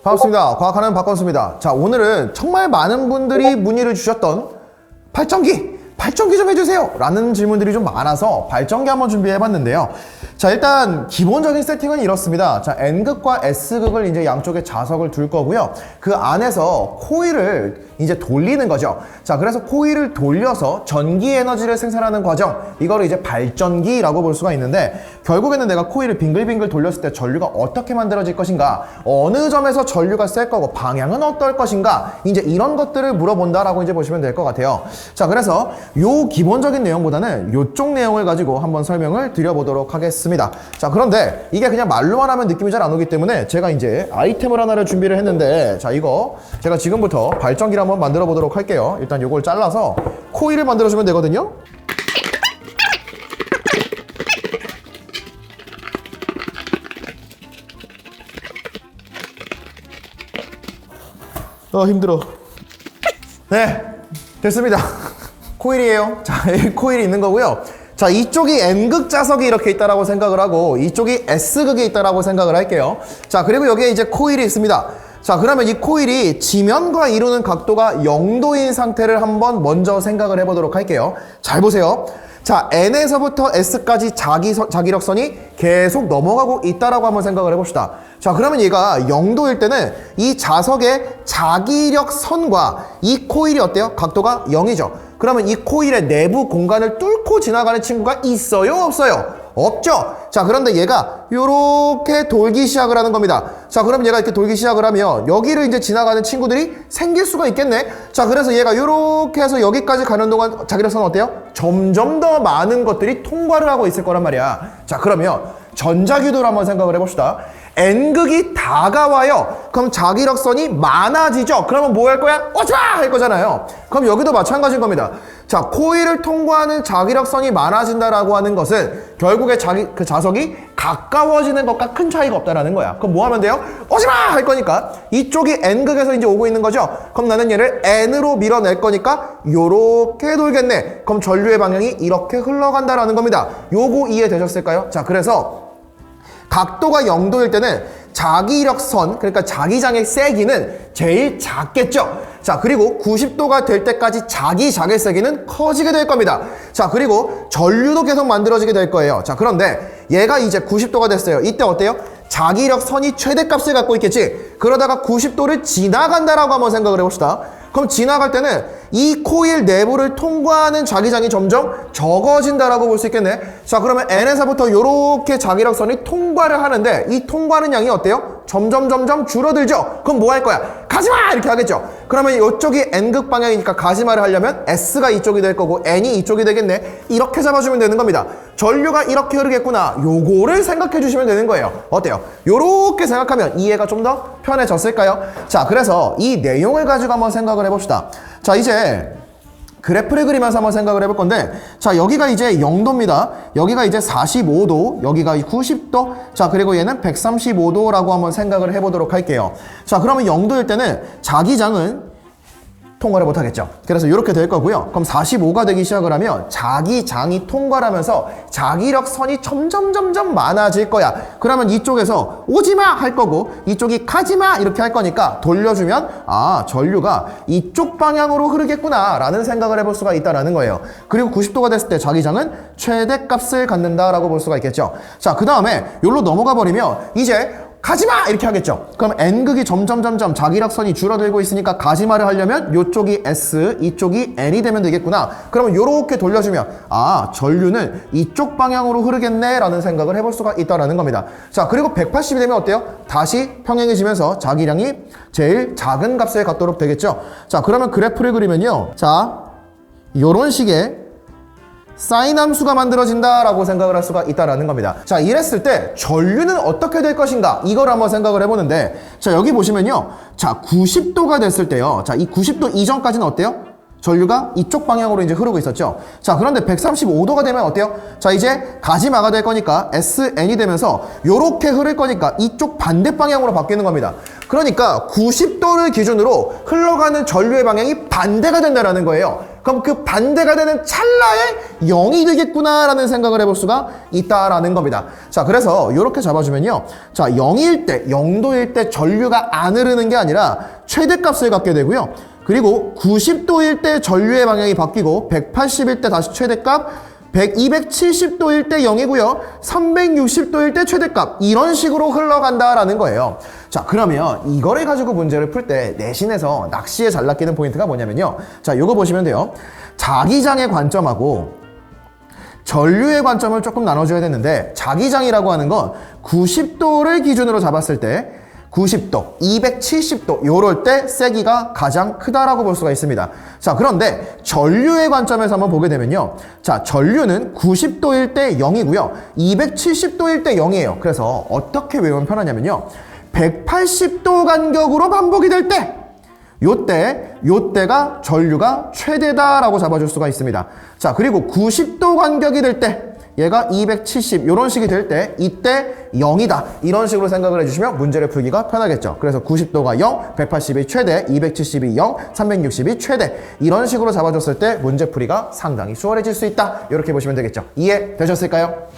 반갑습니다. 과학하는 박건수입니다. 자, 오늘은 정말 많은 분들이 문의를 주셨던 발전기 좀 해주세요 라는 질문들이 좀 많아서 발전기 한번 준비해봤는데요. 자, 일단 기본적인 세팅은 이렇습니다. 자, N극과 S극을 이제 양쪽에 자석을 둘 거고요. 그 안에서 코일을 이제 돌리는 거죠. 자, 그래서 코일을 돌려서 전기 에너지를 생산하는 과정, 이거를 이제 발전기라고 볼 수가 있는데, 결국에는 내가 코일을 빙글빙글 돌렸을 때 전류가 어떻게 만들어질 것인가, 어느 점에서 전류가 셀 거고 방향은 어떨 것인가, 이제 이런 것들을 물어본다라고 이제 보시면 될 것 같아요. 자, 그래서 요 기본적인 내용보다는 요쪽 내용을 가지고 한번 설명을 드려보도록 하겠습니다. 자, 그런데 이게 그냥 말로만 하면 느낌이 잘 안 오기 때문에 제가 이제 아이템을 하나를 준비를 했는데, 자, 이거 제가 지금부터 발전기를 한번 만들어 보도록 할게요. 일단 요걸 잘라서 코일을 만들어 주면 되거든요. 힘들어. 네, 됐습니다. 코일이에요. 자, 이 코일이 있는 거고요. 자, 이쪽이 N극 자석이 이렇게 있다라고 생각을 하고 이쪽이 S극이 있다라고 생각을 할게요. 자, 그리고 여기에 이제 코일이 있습니다. 자, 그러면 이 코일이 지면과 이루는 각도가 0도인 상태를 한번 먼저 생각을 해보도록 할게요. 잘 보세요. 자, N에서부터 S까지 자기력선이 계속 넘어가고 있다라고 한번 생각을 해봅시다. 자, 그러면 얘가 0도일 때는 이 자석의 자기력선과 이 코일이 어때요? 각도가 0이죠. 그러면 이 코일의 내부 공간을 뚫고 지나가는 친구가 있어요? 없어요? 없죠? 자, 그런데 얘가 요렇게 돌기 시작을 하는 겁니다. 자, 그럼 얘가 이렇게 돌기 시작을 하면 여기를 이제 지나가는 친구들이 생길 수가 있겠네? 자, 그래서 얘가 요렇게 해서 여기까지 가는 동안 자기력선은 어때요? 점점 더 많은 것들이 통과를 하고 있을 거란 말이야. 자, 그러면 전자기도를 한번 생각을 해봅시다. N극이 다가와요. 그럼 자기력선이 많아지죠. 그러면 뭐 할 거야? 오지마! 할 거잖아요. 그럼 여기도 마찬가지인 겁니다. 자, 코일을 통과하는 자기력선이 많아진다라고 하는 것은 결국에 그 자석이 가까워지는 것과 큰 차이가 없다라는 거야. 그럼 뭐 하면 돼요? 오지마! 할 거니까 이쪽이 N극에서 이제 오고 있는 거죠. 그럼 나는 얘를 N으로 밀어낼 거니까 요렇게 돌겠네. 그럼 전류의 방향이 이렇게 흘러간다라는 겁니다. 요거 이해되셨을까요? 자, 그래서 각도가 0도일 때는 자기력선, 그러니까 자기장의 세기는 제일 작겠죠. 자, 그리고 90도가 될 때까지 자기장의 세기는 커지게 될 겁니다. 자, 그리고 전류도 계속 만들어지게 될 거예요. 자, 그런데 얘가 이제 90도가 됐어요. 이때 어때요? 자기력선이 최대값을 갖고 있겠지. 그러다가 90도를 지나간다라고 한번 생각을 해봅시다. 그럼 지나갈 때는 이 코일 내부를 통과하는 자기장이 점점 적어진다라고 볼 수 있겠네. 자, 그러면 N에서부터 이렇게 자기력선이 통과를 하는데 이 통과하는 양이 어때요? 점점 줄어들죠. 그럼 뭐 할 거야? 가지마! 이렇게 하겠죠. 그러면 이쪽이 N극 방향이니까 가지마를 하려면 S가 이쪽이 될 거고 N이 이쪽이 되겠네. 이렇게 잡아주면 되는 겁니다. 전류가 이렇게 흐르겠구나. 요거를 생각해 주시면 되는 거예요. 어때요? 요렇게 생각하면 이해가 좀 더 편해졌을까요? 자, 그래서 이 내용을 가지고 한번 생각을 해봅시다. 자, 이제 그래프를 그리면서 한번 생각을 해볼 건데, 자, 여기가 이제 0도입니다. 여기가 이제 45도, 여기가 90도, 자, 그리고 얘는 135도라고 한번 생각을 해보도록 할게요. 자, 그러면 0도일 때는 자기장은 통과를 못하겠죠. 그래서 이렇게 될 거고요. 그럼 45가 되기 시작을 하면 자기장이 통과를 하면서 자기력선이 점점 많아질 거야. 그러면 이쪽에서 오지마! 할 거고 이쪽이 가지마! 이렇게 할 거니까 돌려주면 아, 전류가 이쪽 방향으로 흐르겠구나 라는 생각을 해볼 수가 있다는 거예요. 그리고 90도가 됐을 때 자기장은 최대값을 갖는다라고 볼 수가 있겠죠. 자, 그 다음에 여기로 넘어가 버리면 이제 가지마! 이렇게 하겠죠. 그럼 N극이 점점 자기력선이 줄어들고 있으니까 가지마를 하려면 이쪽이 S, 이쪽이 N이 되면 되겠구나. 그러면 이렇게 돌려주면 아, 전류는 이쪽 방향으로 흐르겠네 라는 생각을 해볼 수가 있다는 겁니다. 자, 그리고 180이 되면 어때요? 다시 평행해지면서 자기량이 제일 작은 값에 갖도록 되겠죠. 자, 그러면 그래프를 그리면요. 자, 요런 식의 사인 함수가 만들어진다라고 생각을 할 수가 있다는 겁니다. 자, 이랬을 때 전류는 어떻게 될 것인가? 이걸 한번 생각을 해보는데, 자, 여기 보시면요. 자, 90도가 됐을 때요. 자, 이 90도 이전까지는 어때요? 전류가 이쪽 방향으로 이제 흐르고 있었죠. 자, 그런데 135도가 되면 어때요? 자, 이제 가지마가 될 거니까 SN이 되면서 요렇게 흐를 거니까 이쪽 반대 방향으로 바뀌는 겁니다. 그러니까 90도를 기준으로 흘러가는 전류의 방향이 반대가 된다는 거예요. 그럼 그 반대가 되는 찰나에 0이 되겠구나라는 생각을 해볼 수가 있다라는 겁니다. 자, 그래서 이렇게 잡아주면요. 자, 0일 때, 0도일 때 전류가 안 흐르는 게 아니라 최대값을 갖게 되고요. 그리고 90도일 때 전류의 방향이 바뀌고 180일 때 다시 최대값, 270도일 때 0이고요. 360도일 때 최대값. 이런 식으로 흘러간다라는 거예요. 자, 그러면 이거를 가지고 문제를 풀 때 내신에서 낚시에 잘 낚이는 포인트가 뭐냐면요. 자, 요거 보시면 돼요. 자기장의 관점하고 전류의 관점을 조금 나눠줘야 되는데, 자기장이라고 하는 건 90도를 기준으로 잡았을 때 90도, 270도 요럴 때 세기가 가장 크다라고 볼 수가 있습니다. 자, 그런데 전류의 관점에서 한번 보게 되면요. 자, 전류는 90도일 때 0이고요. 270도일 때 0이에요. 그래서 어떻게 외우면 편하냐면요. 180도 간격으로 반복이 될 때, 요때가 전류가 최대다라고 잡아줄 수가 있습니다. 자, 그리고 90도 간격이 될 때, 얘가 270 이런 식이 될 때 이때 0이다 이런 식으로 생각을 해주시면 문제를 풀기가 편하겠죠. 그래서 90도가 0, 180이 최대, 270이 0, 360이 최대 이런 식으로 잡아줬을 때 문제 풀이가 상당히 수월해질 수 있다. 이렇게 보시면 되겠죠. 이해되셨을까요?